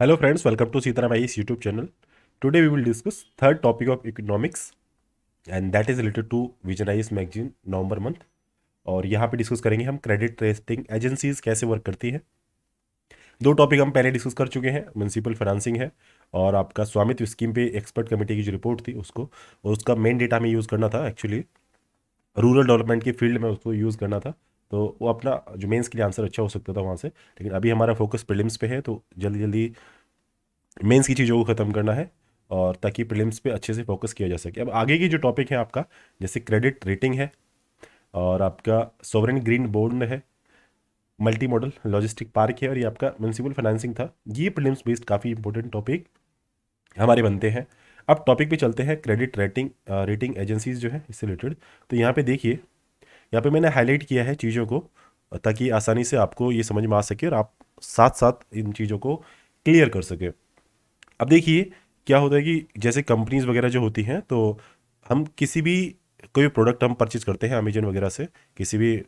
Hello friends, welcome to Sitaram IAS YouTube channel. Today we will discuss third topic of economics and that is related to Vision IAS magazine November month. और यहाँ पे discuss करेंगे हम credit rating agencies कैसे work करती है। दो topic हम पहले डिस्कस कर चुके हैं, म्यूनसिपल फाइनेंसिंग है और आपका स्वामित्व स्कीम पे एक्सपर्ट कमेटी की जो रिपोर्ट थी उसको, और उसका मेन डेटा हमें यूज़ करना था। एक्चुअली रूरल डेवलपमेंट की फील्ड में उसको यूज़ करना था, तो वो अपना जो मेंस के लिए आंसर अच्छा हो सकता था वहाँ से। लेकिन अभी हमारा फोकस प्रीलिम्स पे है, तो जल्दी जल्दी मेंस की चीज़ों को ख़त्म करना है और ताकि प्रीलिम्स पे अच्छे से फोकस किया जा सके। अब आगे की जो टॉपिक है आपका, जैसे क्रेडिट रेटिंग है और आपका सॉवरेन ग्रीन बॉन्ड है, मल्टी मॉडल लॉजिस्टिक पार्क है और ये आपका म्यूनसिपल फाइनेंसिंग था। ये प्रीलिम्स बेस्ड काफ़ी इंपॉर्टेंट टॉपिक हमारे बनते हैं। अब टॉपिक पे चलते हैं, क्रेडिट रेटिंग एजेंसीज जो है इससे रिलेटेड। तो यहाँ पे देखिए, यहाँ पे मैंने हाईलाइट किया है चीज़ों को ताकि आसानी से आपको ये समझ में आ सके और आप साथ साथ इन चीज़ों को क्लियर कर सके। अब देखिए क्या होता है कि जैसे कंपनीज वगैरह जो होती हैं, तो हम किसी भी कोई प्रोडक्ट हम परचेज करते हैं अमेजन वगैरह से, किसी भी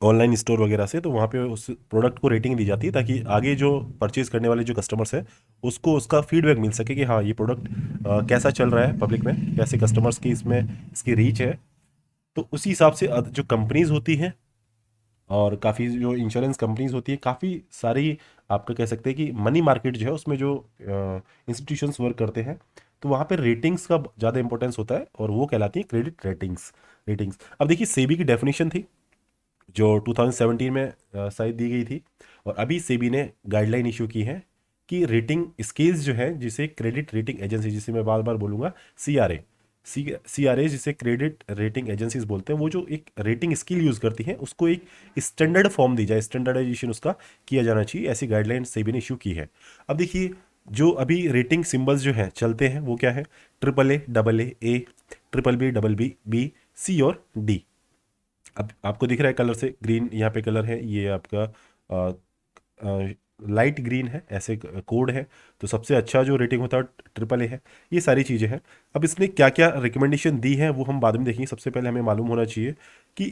ऑनलाइन स्टोर वगैरह से, तो वहाँ पे उस प्रोडक्ट को रेटिंग दी जाती है ताकि आगे जो परचेज करने वाले जो कस्टमर्स हैं उसको उसका फीडबैक मिल सके कि हाँ ये प्रोडक्ट कैसा चल रहा है पब्लिक में, कैसे कस्टमर्स की इसमें इसकी रीच है। तो उसी हिसाब से जो कंपनीज होती हैं और काफ़ी जो इंश्योरेंस कंपनीज होती है, काफ़ी सारी आपका कह सकते हैं कि मनी मार्केट जो है उसमें जो इंस्टीट्यूशंस वर्क करते हैं, तो वहाँ पे रेटिंग्स का ज़्यादा इंपॉर्टेंस होता है और वो कहलाती है क्रेडिट रेटिंग्स। अब देखिए सेबी की डेफिनेशन थी जो 2017 में शायद दी गई थी, और अभी सेबी ने गाइडलाइन इशू की है कि रेटिंग स्केल्स जो है, जिसे क्रेडिट रेटिंग एजेंसी, जिसे मैं बार बार बोलूँगा CRA, CRA जिसे क्रेडिट रेटिंग एजेंसीज बोलते हैं, वो जो एक रेटिंग स्किल यूज़ करती हैं उसको एक स्टैंडर्ड फॉर्म दी जाए, स्टैंडर्डाइजेशन उसका किया जाना चाहिए, ऐसी गाइडलाइन सेबी ने इशू की है। अब देखिए जो अभी रेटिंग सिंबल्स जो हैं चलते हैं वो क्या है, AAA, AA, BBB, BB, C और D। अब आपको दिख रहा है कलर से, ग्रीन यहाँ पे कलर है, ये आपका लाइट ग्रीन है, ऐसे कोड है। तो सबसे अच्छा जो रेटिंग होता है AAA है। ये सारी चीज़ें हैं। अब इसने क्या क्या रिकमेंडेशन दी है वो हम बाद में देखेंगे। सबसे पहले हमें मालूम होना चाहिए कि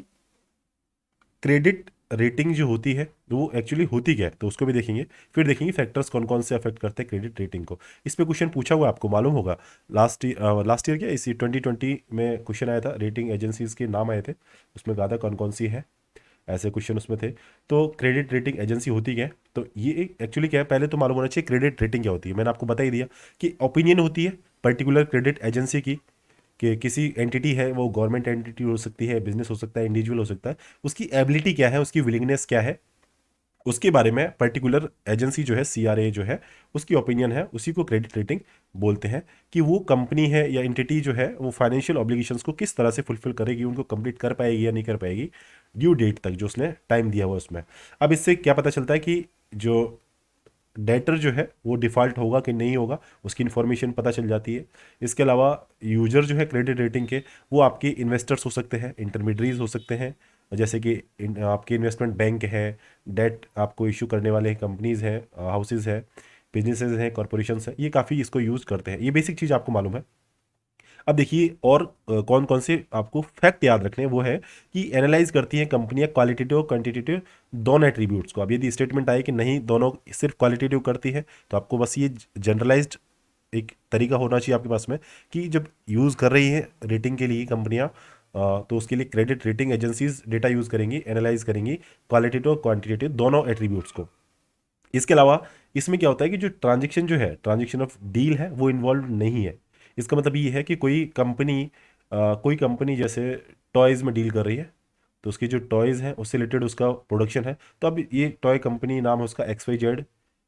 क्रेडिट रेटिंग जो होती है वो एक्चुअली होती क्या है, तो उसको भी देखेंगे। फिर देखेंगे फैक्टर्स कौन कौन से अफेक्ट करते हैं क्रेडिट रेटिंग को। इस पे क्वेश्चन पूछा हुआ है, आपको मालूम होगा। लास्ट ईयर क्या इसी 2020 में क्वेश्चन आया था, रेटिंग एजेंसीज के नाम आए थे, उसमें कहा था कौन कौन सी है, ऐसे क्वेश्चन उसमें थे। तो क्रेडिट रेटिंग एजेंसी होती क्या है, तो ये एक एक्चुअली क्या है, पहले तो मालूम होना चाहिए क्रेडिट रेटिंग क्या होती है। मैंने आपको बता ही दिया कि ओपिनियन होती है पर्टिकुलर क्रेडिट एजेंसी की, कि किसी एंटिटी है, वो गवर्नमेंट एंटिटी हो सकती है, बिजनेस हो सकता है, इंडिविजुअल हो सकता है, उसकी एबिलिटी क्या है, उसकी विलिंगनेस क्या है, उसके बारे में पर्टिकुलर एजेंसी जो है CRA जो है उसकी ओपिनियन है, उसी को क्रेडिट रेटिंग बोलते हैं। कि वो कंपनी है या एंटिटी जो है वो फाइनेंशियल ऑब्लिगेशंस को किस तरह से फुलफिल करेगी, उनको कंप्लीट कर पाएगी या नहीं कर पाएगी ड्यू डेट तक जो उसने टाइम दिया हुआ उसमें। अब इससे क्या पता चलता है कि जो डेटर जो है वो डिफ़ॉल्ट होगा कि नहीं होगा, उसकी इन्फॉर्मेशन पता चल जाती है। इसके अलावा यूजर जो है क्रेडिट रेटिंग के, वो आपके इन्वेस्टर्स हो सकते हैं, इंटरमीडियरीज हो सकते हैं, जैसे कि आपके इन्वेस्टमेंट बैंक है, डेट आपको इशू करने वाले कंपनीज हैं, हाउसेज है, बिजनेसेस हैं, कॉरपोरेशंस हैं, ये काफ़ी इसको यूज़ करते हैं। ये बेसिक चीज़ आपको मालूम है। अब देखिए और कौन कौन से आपको फैक्ट याद रखने हैं, वो है कि एनालाइज करती हैं कंपनियां क्वालिटेटिव और क्वांटिटेटिव दोनों एट्रीब्यूट्स को। अब यदि स्टेटमेंट आए कि नहीं दोनों सिर्फ क्वालिटेटिव करती है, तो आपको बस ये जनरलाइज्ड एक तरीका होना चाहिए आपके पास में कि जब यूज़ कर रही है रेटिंग के लिए कंपनियां, तो उसके लिए credit rating agencies data use करेंगी, एनालाइज करेंगी क्वालिटेटिव और क्वांटिटेटिव दोनों एट्रीब्यूट्स को। इसके अलावा इसमें क्या होता है कि जो ट्रांजेक्शन जो है, ट्रांजेक्शन ऑफ डील है, वो इन्वॉल्व नहीं है। इसका मतलब ये है कि कोई कंपनी जैसे टॉयज़ में डील कर रही है, तो उसकी जो टॉयज़ हैं उससे रिलेटेड उसका प्रोडक्शन है, तो अब ये टॉय कंपनी नाम है उसका XYZ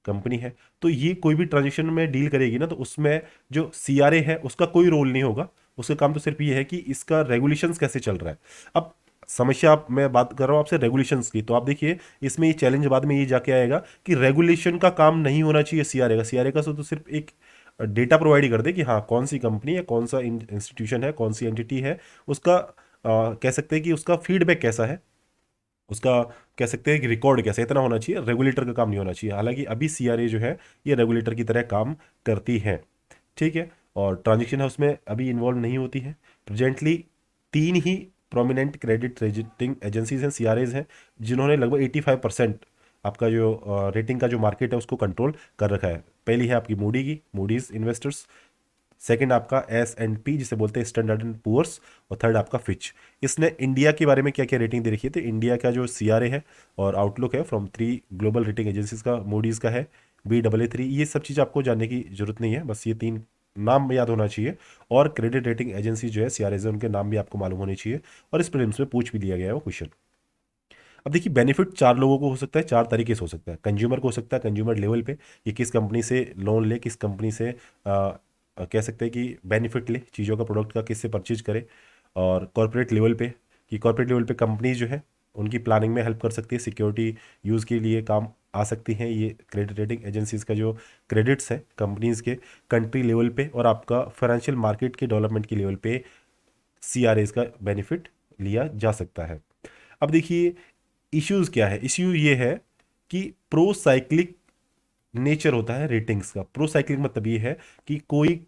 कंपनी है, तो ये कोई भी ट्रांजेक्शन में डील करेगी ना, तो उसमें जो CRA है उसका कोई रोल नहीं होगा। उसका काम तो सिर्फ ये है कि इसका रेगुलेशंस कैसे चल रहा है। अब समस्या, आप मैं बात कर रहा हूँ आपसे रेगुलेशंस की, तो आप देखिए इसमें ये चैलेंज बाद में ये जाके आएगा कि रेगुलेशन का काम नहीं होना चाहिए CRA का तो सिर्फ एक डेटा प्रोवाइड ही कर दे कि हाँ कौन सी कंपनी है, कौन सा इंस्टीट्यूशन है, कौन सी एंटिटी है, उसका कह सकते हैं कि उसका फीडबैक कैसा है, उसका कह सकते हैं कि रिकॉर्ड कैसा है, इतना होना चाहिए। रेगुलेटर का काम नहीं होना चाहिए। हालांकि अभी CRA जो है ये रेगुलेटर की तरह काम करती है, ठीक है। और ट्रांजेक्शन हाउस में अभी इन्वॉल्व नहीं होती है। प्रेजेंटली 3 ही प्रोमिनेंट क्रेडिट रेटिंग एजेंसीज हैं, CRAs हैं, जिन्होंने लगभग 85% आपका जो रेटिंग का जो मार्केट है उसको कंट्रोल कर रखा है। पहली है आपकी मूडी की, मूडीज इन्वेस्टर्स। सेकंड आपका S&P जिसे बोलते हैं स्टैंडर्ड एंड पुअर्स। और थर्ड आपका फिच। इसने इंडिया के बारे में क्या क्या रेटिंग दे रखी है, तो इंडिया का जो CRA है और आउटलुक है फ्रॉम 3 ग्लोबल रेटिंग एजेंसीज का, मूडीज़ का है, Baa3। ये सब चीज़ आपको जानने की जरूरत नहीं है, बस ये 3 नाम याद होना चाहिए। और क्रेडिट रेटिंग एजेंसी जो है CRAs है, उनके नाम भी आपको मालूम होने चाहिए। और इस प्रीलिम्स में पूछ भी लिया गया है वो क्वेश्चन। अब देखिए, बेनिफिट 4 लोगों को हो सकता है, 4 तरीके से हो सकता है। कंज्यूमर को हो सकता है, कंज्यूमर लेवल पे, ये किस कंपनी से लोन ले, किस कंपनी से कह सकते हैं कि बेनिफिट ले चीज़ों का, प्रोडक्ट का, किससे परचेज करे। और कॉर्पोरेट लेवल पे, कि कॉर्पोरेट लेवल पे कंपनीज जो है उनकी प्लानिंग में हेल्प कर सकती है, सिक्योरिटी यूज़ के लिए काम आ सकती हैं ये क्रेडिट रेटिंग एजेंसीज का जो क्रेडिट्स है कंपनीज के। कंट्री लेवल पे और आपका फाइनेंशियल मार्केट के डेवलपमेंट के लेवल पे CRAs का बेनिफिट लिया जा सकता है। अब देखिए, इश्यूज क्या है। इश्यू ये है कि प्रो साइक्लिक नेचर होता है रेटिंग्स का। प्रो साइक्लिक मतलब ये है कि कोई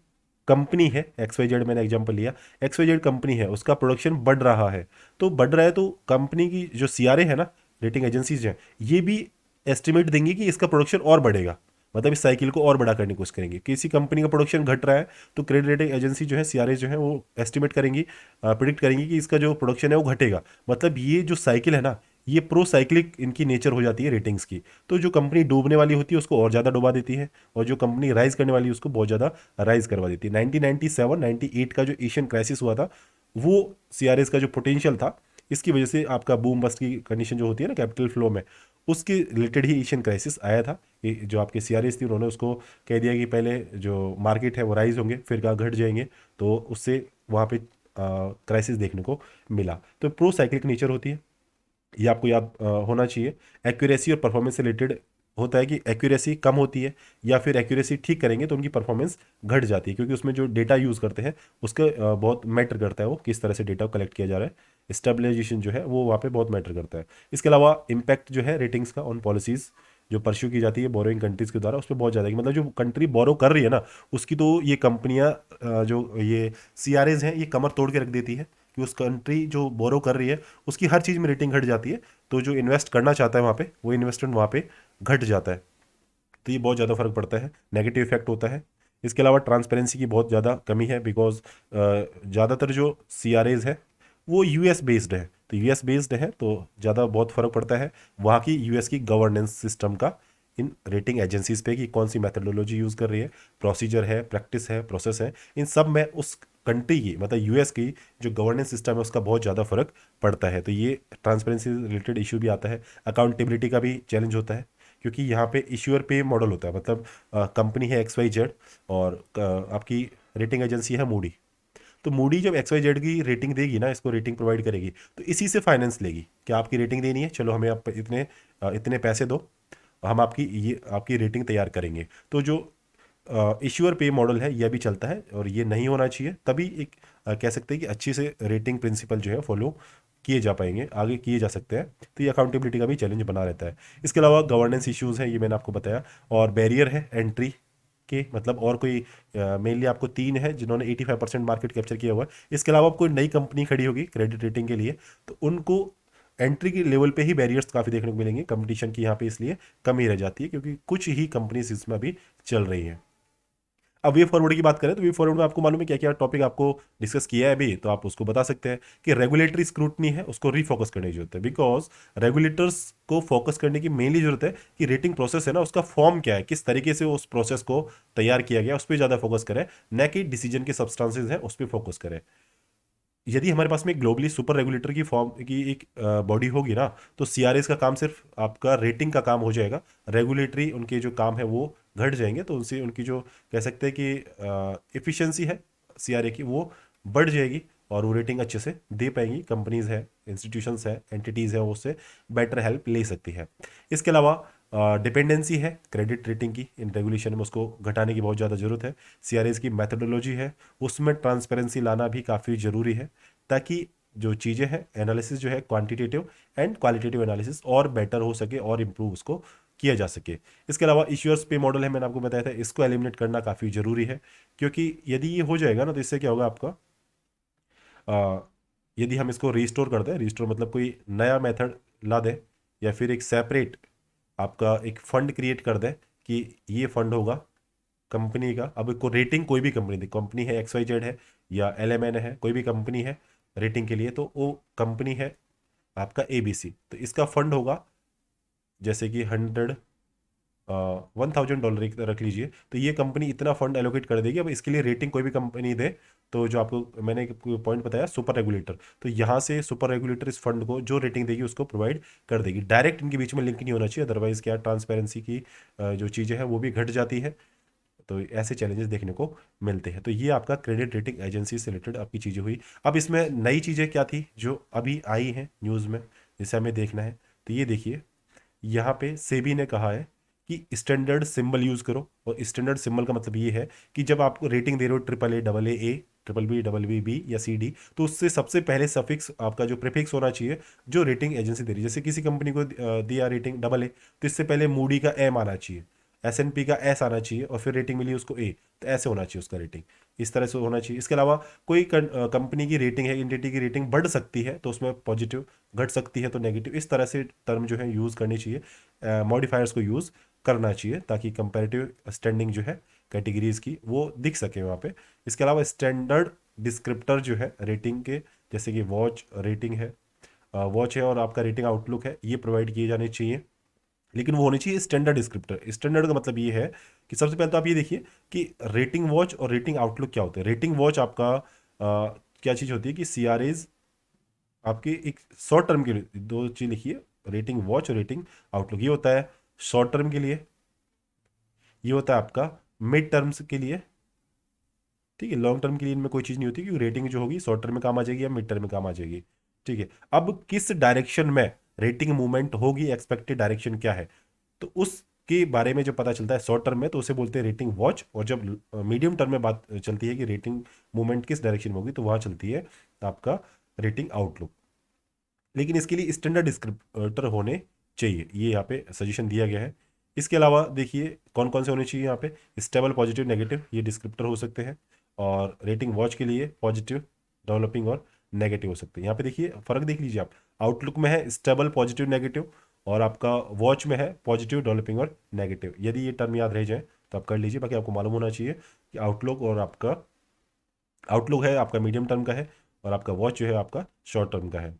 कंपनी है XYZ, मैंने एग्जांपल लिया, XYZ कंपनी है, उसका प्रोडक्शन बढ़ रहा है। तो बढ़ रहा है तो कंपनी की जो CRA है ना, रेटिंग एजेंसीज हैं, ये भी एस्टिमेट देंगी कि इसका प्रोडक्शन और बढ़ेगा, मतलब इस साइकिल को और बड़ा करने की कोशिश करेंगे। किसी कंपनी का प्रोडक्शन घट रहा है तो क्रेडिट रेटिंग एजेंसी जो है, CRA जो है, वो एस्टिमेट करेंगी, प्रिडिक्ट करेंगी कि इसका जो प्रोडक्शन है वो घटेगा। मतलब ये जो साइकिल है ना, ये प्रो साइक्लिक इनकी नेचर हो जाती है रेटिंग्स की। तो जो कंपनी डूबने वाली होती है उसको और ज़्यादा डुबा देती है, और जो कंपनी राइज करने वाली है उसको बहुत ज़्यादा राइज करवा देती है। 1997 98 का जो एशियन क्राइसिस हुआ था, वो CRAs का जो पोटेंशियल था, इसकी वजह से आपका बूम बस्ट की कंडीशन जो होती है ना कैपिटल फ्लो में, उसके रिलेटेड ही एशियन क्राइसिस आया था। कि जो आपके CRAs थी उन्होंने उसको कह दिया कि पहले जो मार्केट है वो राइज होंगे, फिर कहा घट जाएंगे, तो उससे वहाँ पे क्राइसिस देखने को मिला। तो प्रो साइक्लिक नेचर होती है, ये आपको याद होना चाहिए। एक्यूरेसी और परफॉर्मेंस से रिलेटेड होता है कि एक्यूरेसी कम होती है या फिर एक्यूरेसी ठीक करेंगे तो उनकी परफॉर्मेंस घट जाती है, क्योंकि उसमें जो डेटा यूज़ करते हैं उसका बहुत मैटर करता है, वो किस तरह से डेटा को कलेक्ट किया जा रहा है। स्टेबलाइजेशन जो है वो वहाँ पे बहुत मैटर करता है। इसके अलावा इम्पैक्ट जो है रेटिंग्स का ऑन पॉलिसीज़ जो परस्यू की जाती है बोरोइंग कंट्रीज के द्वारा, उस पर बहुत ज़्यादा है कि मतलब जो कंट्री बोरो कर रही है ना, उसकी तो ये कंपनियां जो ये CRAs हैं, ये कमर तोड़ के रख देती है कि उस कंट्री जो बोरो कर रही है उसकी हर चीज़ में रेटिंग घट जाती है। तो जो इन्वेस्ट करना चाहता है वहाँ पे, वो इन्वेस्टमेंट वहाँ पे घट जाता है। तो ये बहुत ज़्यादा फर्क पड़ता है, नेगेटिव इफेक्ट होता है। इसके अलावा ट्रांसपेरेंसी की बहुत ज़्यादा कमी है, बिकॉज ज़्यादातर जो CRAs है वो US बेस्ड है। तो US बेस्ड है तो ज़्यादा बहुत फ़र्क पड़ता है वहाँ की US की गवर्नेंस सिस्टम का इन रेटिंग एजेंसीज पे, कि कौन सी मेथडोलॉजी यूज़ कर रही है, प्रोसीजर है, प्रैक्टिस है, प्रोसेस है, इन सब में उस कंट्री की, मतलब US की जो गवर्नेंस सिस्टम है उसका बहुत ज़्यादा फर्क पड़ता है। तो ये ट्रांसपेरेंसी रिलेटेड इशू भी आता है। अकाउंटेबिलिटी का भी चैलेंज होता है, क्योंकि यहाँ पे इश्यूअर पे मॉडल होता है, मतलब कंपनी है XYZ और आपकी रेटिंग एजेंसी है मूडी। तो मूडी जब XYZ की रेटिंग देगी ना, इसको रेटिंग प्रोवाइड करेगी, तो इसी से फाइनेंस लेगी कि आपकी रेटिंग देनी है, चलो हमें आप इतने इतने पैसे दो, हम आपकी ये आपकी रेटिंग तैयार करेंगे। तो जो इश्यूअर पे मॉडल है यह भी चलता है, और ये नहीं होना चाहिए, तभी एक कह सकते हैं कि अच्छी से रेटिंग प्रिंसिपल जो है फॉलो किए जा पाएंगे, आगे किए जा सकते हैं। तो ये अकाउंटेबिलिटी का भी चैलेंज बना रहता है। इसके अलावा गवर्नेंस इश्यूज हैं, ये मैंने आपको बताया। और बैरियर है एंट्री के, मतलब और कोई मेनली आपको 3 है जिन्होंने 85% मार्केट कैप्चर किया हुआ है। इसके अलावा अब कोई नई कंपनी खड़ी होगी क्रेडिट रेटिंग के लिए, तो उनको एंट्री के लेवल पे ही बैरियर्स काफ़ी देखने को मिलेंगे, कंपटीशन की यहाँ पे इसलिए कमी रह जाती है, क्योंकि कुछ ही कंपनीज इसमें अभी चल रही हैं। अब वे फॉरवर्ड की बात करें तो वे फॉरवर्ड में आपको मालूम है क्या क्या टॉपिक आपको डिस्कस किया है अभी, तो आप उसको बता सकते हैं कि रेगुलेटरी स्क्रूटनी है, उसको रीफोकस करने की जरूरत है। बिकॉज रेगुलेटर्स को फोकस करने की मेनली जरूरत है कि रेटिंग प्रोसेस है ना, उसका फॉर्म क्या है, किस तरीके से उस प्रोसेस को तैयार किया गया, उस पर ज़्यादा फोकस करें, न कि डिसीजन के सब्सटेंसेज हैं उस पर फोकस करें। यदि हमारे पास में ग्लोबली सुपर रेगुलेटर की फॉर्म की एक बॉडी होगी ना, तो CRAs का काम सिर्फ आपका रेटिंग का काम हो जाएगा, रेगुलेटरी उनके जो काम है वो घट जाएंगे। तो उनसे उनकी जो कह सकते हैं कि एफिशिएंसी है CRA की, वो बढ़ जाएगी, और वो रेटिंग अच्छे से दे पाएंगी। कंपनीज है, इंस्टीट्यूशंस है, एंटिटीज़ है, वो उससे बेटर हेल्प ले सकती है। इसके अलावा डिपेंडेंसी है क्रेडिट रेटिंग की, इन रेगुलेशन में उसको घटाने की बहुत ज़्यादा ज़रूरत है। CRAs की मेथडोलॉजी है, उसमें ट्रांसपेरेंसी लाना भी काफ़ी ज़रूरी है, ताकि जो चीज़ें हैं एनालिसिस जो है क्वांटिटेटिव एंड क्वालिटेटिव एनालिसिस और बेटर हो सके और इम्प्रूव उसको किया जा सके। इसके अलावा इश्यूअर्स पे मॉडल है, मैंने आपको बताया था, इसको एलिमिनेट करना काफ़ी ज़रूरी है, क्योंकि यदि ये हो जाएगा ना तो इससे क्या होगा आपका, आ, यदि हम इसको रिस्टोर कर दें, रिस्टोर मतलब कोई नया मेथड ला दें, या फिर एक सेपरेट आपका एक फंड क्रिएट कर दें कि ये फंड होगा कंपनी का। अब को रेटिंग कोई भी कंपनी दी, कंपनी है XYZ है या LMN है, कोई भी कंपनी है रेटिंग के लिए, तो वो कंपनी है आपका ABC, तो इसका फंड होगा जैसे कि 1,000 डॉलर रख लीजिए, तो ये कंपनी इतना फंड एलोकेट कर देगी। अब इसके लिए रेटिंग कोई भी कंपनी दे, तो जो आपको मैंने एक पॉइंट बताया सुपर रेगुलेटर, तो यहाँ से सुपर रेगुलेटर इस फंड को जो रेटिंग देगी उसको प्रोवाइड कर देगी। डायरेक्ट इनके बीच में लिंक नहीं होना चाहिए, अदरवाइज क्या ट्रांसपेरेंसी की जो चीज़ें हैं वो भी घट जाती है। तो ऐसे चैलेंजेस देखने को मिलते हैं। तो ये आपका क्रेडिट रेटिंग एजेंसी से रिलेटेड आपकी चीज़ें हुई। अब इसमें नई चीज़ें क्या थी जो अभी आई हैं न्यूज़ में, जिसे हमें देखना है। तो ये देखिए, यहाँ पे सेबी ने कहा है कि स्टैंडर्ड सिंबल यूज़ करो। और स्टैंडर्ड सिंबल का मतलब ये है कि जब आपको रेटिंग दे रहे हो AAA, AA, BBB, BBB या CD, तो उससे सबसे पहले सफिक्स आपका जो प्रीफिक्स होना चाहिए जो रेटिंग एजेंसी दे रही है। जैसे किसी कंपनी को दिया रेटिंग AA, तो इससे पहले मूडी का M आना चाहिए, S&P का S आना चाहिए, और फिर रेटिंग मिली उसको A, तो ऐसे होना चाहिए उसका रेटिंग, इस तरह से होना चाहिए। इसके अलावा कोई कंपनी की रेटिंग है, एंटिटी की रेटिंग बढ़ सकती है तो उसमें पॉजिटिव, घट सकती है तो नेगेटिव, इस तरह से टर्म जो है यूज़ करनी चाहिए, मॉडिफायर्स को यूज़ करना चाहिए ताकि कंपैरेटिव स्टैंडिंग जो है कैटेगरीज की वो दिख सके वहाँ पे। इसके अलावा स्टैंडर्ड डिस्क्रिप्टर जो है रेटिंग के, जैसे कि वॉच रेटिंग है, वॉच है और आपका रेटिंग आउटलुक है, ये प्रोवाइड किए जाने चाहिए। लेकिन वो होनी चाहिए स्टैंडर्ड डिस्क्रिप्टर। स्टैंडर्ड का मतलब ये है कि सबसे पहले तो आप ये देखिए कि रेटिंग वॉच और रेटिंग आउटलुक क्या होते हैं। रेटिंग वॉच आपका क्या चीज़ होती है कि CRAs आपकी एक शॉर्ट टर्म के लिए, दो चीज़ लिखिए, रेटिंग वॉच और रेटिंग आउटलुक। ये होता है शॉर्ट टर्म के लिए, ये होता है आपका मिड टर्म्स के लिए, ठीक है। लॉन्ग टर्म के लिए इनमें कोई चीज़ नहीं होती, क्योंकि रेटिंग जो होगी शॉर्ट टर्म में काम आ जाएगी या मिड टर्म में काम आ जाएगी, ठीक है। अब किस डायरेक्शन में रेटिंग मूवमेंट होगी, एक्सपेक्टेड डायरेक्शन क्या है, तो उसके बारे में जो पता चलता है शॉर्ट टर्म में, तो उसे बोलते हैं रेटिंग वॉच। और जब मीडियम टर्म में बात चलती है कि रेटिंग मूवमेंट किस डायरेक्शन में होगी, तो वहाँ चलती है आपका रेटिंग आउटलुक। लेकिन इसके लिए स्टैंडर्ड डिस्क्रिप्टर होने चाहिए, ये यहाँ पे सजेशन दिया गया है। इसके अलावा देखिए कौन कौन से होने चाहिए यहाँ पे, स्टेबल, पॉजिटिव, नेगेटिव, ये डिस्क्रिप्टर हो सकते हैं। और रेटिंग वॉच के लिए पॉजिटिव, डेवलपिंग और नेगेटिव हो सकते हैं। यहाँ पे देखिए फर्क देख लीजिए आप, आउटलुक में है स्टेबल, पॉजिटिव, नेगेटिव, और आपका वॉच में है पॉजिटिव, डेवलपिंग और नेगेटिव। यदि ये टर्म याद रह जाए तो आप कर लीजिए, बाकी आपको मालूम होना चाहिए कि आउटलुक और आपका आउटलुक है आपका मीडियम टर्म का है, और आपका वॉच जो है आपका शॉर्ट टर्म का है।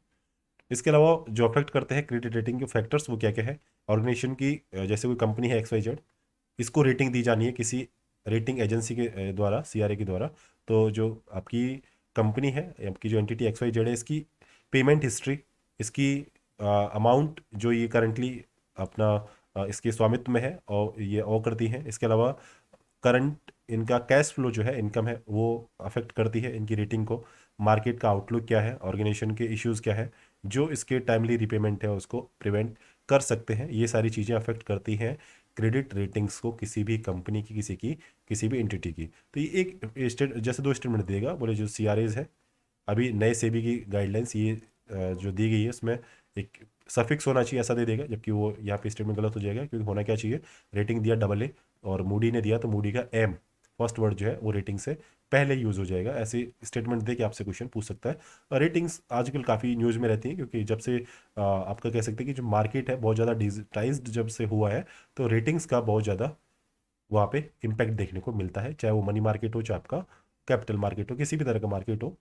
इसके अलावा जो अफेक्ट करते हैं क्रेडिट रेटिंग के फैक्टर्स वो क्या क्या है। ऑर्गेनाइजेशन की जैसे कोई कंपनी है XYZ, इसको रेटिंग दी जानी है किसी रेटिंग एजेंसी के द्वारा, CRA के द्वारा। तो जो आपकी कंपनी है, आपकी जो एंटिटी XYZ है, इसकी पेमेंट हिस्ट्री, इसकी अमाउंट जो ये करंटली अपना इसके स्वामित्व में है और ये ओ करती हैं। इसके अलावा करंट इनका कैश फ्लो जो है, इनकम है, वो अफेक्ट करती है इनकी रेटिंग को। मार्केट का आउटलुक क्या है, ऑर्गेनाइजेशन के इश्यूज क्या है जो इसके टाइमली रिपेमेंट है उसको प्रिवेंट कर सकते हैं, ये सारी चीज़ें अफेक्ट करती हैं क्रेडिट रेटिंग्स को, किसी भी कंपनी की, किसी भी एंटिटी की। तो ये एक स्टेट जैसे दो स्टेटमेंट देगा, बोले जो CRAs है, अभी नए सेबी की गाइडलाइंस ये जो दी गई है उसमें एक सफिक्स होना चाहिए ऐसा दे देगा, जबकि वो यहाँ पे स्टेटमेंट गलत हो जाएगा, क्योंकि होना क्या चाहिए, रेटिंग दिया AA और मूडी ने दिया तो मूडी का M फर्स्ट वर्ड जो है वो रेटिंग से पहले यूज हो जाएगा। ऐसे स्टेटमेंट दे के आपसे क्वेश्चन पूछ सकता है। रेटिंग्स आजकल काफ़ी न्यूज़ में रहती हैं, क्योंकि जब से आपका कह सकते हैं कि जो मार्केट है बहुत ज़्यादा डिजिटाइज्ड जब से हुआ है, तो रेटिंग्स का बहुत ज़्यादा वहाँ पे इम्पैक्ट देखने को मिलता है, चाहे वो मनी मार्केट हो, चाहे आपका कैपिटल मार्केट हो, किसी भी तरह का मार्केट हो,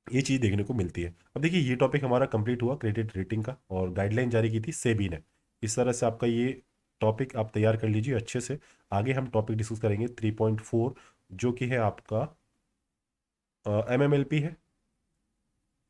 ये चीज़ देखने को मिलती है। अब देखिए ये टॉपिक हमारा कंप्लीट हुआ क्रेडिट रेटिंग का, और गाइडलाइन जारी की थी सेबी ने। इस तरह से आपका ये टॉपिक आप तैयार कर लीजिए अच्छे से। आगे हम टॉपिक डिस्कस करेंगे 3.4, जो कि है आपका MMLP है।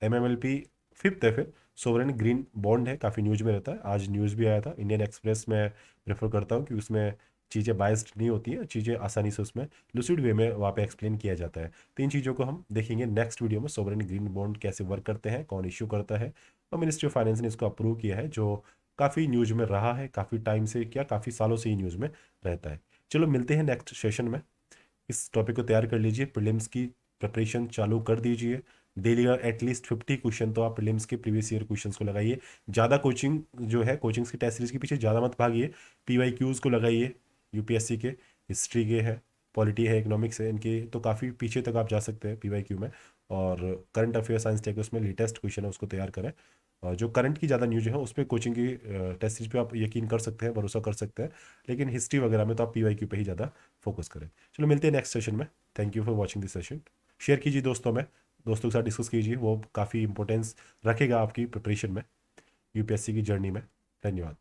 MMLP फिफ्थ है, फिर सोवरेन ग्रीन बॉन्ड है, काफ़ी न्यूज़ में रहता है, आज न्यूज़ भी आया था। इंडियन एक्सप्रेस में प्रेफर करता हूँ कि उसमें चीज़ें बायस्ड नहीं होती हैं, चीज़ें आसानी से उसमें लुसिड वे में वहाँ पे एक्सप्लेन किया जाता है। तीन चीज़ों को हम देखेंगे नेक्स्ट वीडियो में, सोवरेन ग्रीन बॉन्ड कैसे वर्क करते हैं, कौन इश्यू करता है, और मिनिस्ट्री ऑफ फाइनेंस ने इसको अप्रूव किया है, जो काफ़ी न्यूज़ में रहा है, काफ़ी टाइम से, क्या काफ़ी सालों से ही न्यूज़ में रहता है। चलो मिलते हैं नेक्स्ट सेशन में। इस टॉपिक को तैयार कर लीजिए, प्रीलिम्स की प्रिपरेशन चालू कर दीजिए। डेली का एटलीस्ट 50 क्वेश्चन तो आप प्रीलिम्स के प्रीवियस ईयर क्वेश्चंस को लगाइए। ज़्यादा कोचिंग जो है, कोचिंग्स की टेस्ट सीरीज के पीछे ज़्यादा मत भागिए, PYQs को लगाइए। UPSC के हिस्ट्री के है, पॉलिटी है, इकोनॉमिक्स है, इनके तो काफ़ी पीछे तक आप जा सकते हैं PYQ में। और करंट अफेयर साइंस टेक उसमें लेटेस्ट क्वेश्चन है, उसको तैयार करें। जो करंट की ज़्यादा न्यूज है उस पर कोचिंग की टेस्ट सीरीज पे आप यकीन कर सकते हैं, भरोसा कर सकते हैं, लेकिन हिस्ट्री वगैरह में तो आप PYQ पे ही ज़्यादा फोकस करें। चलो मिलते हैं नेक्स्ट सेशन में। Thank you for watching this session. Share कीजिए दोस्तों में, दोस्तों के साथ डिस्कस कीजिए, वो काफ़ी इंपॉर्टेंस रखेगा आपकी प्रिपरेशन में, UPSC की जर्नी में। धन्यवाद।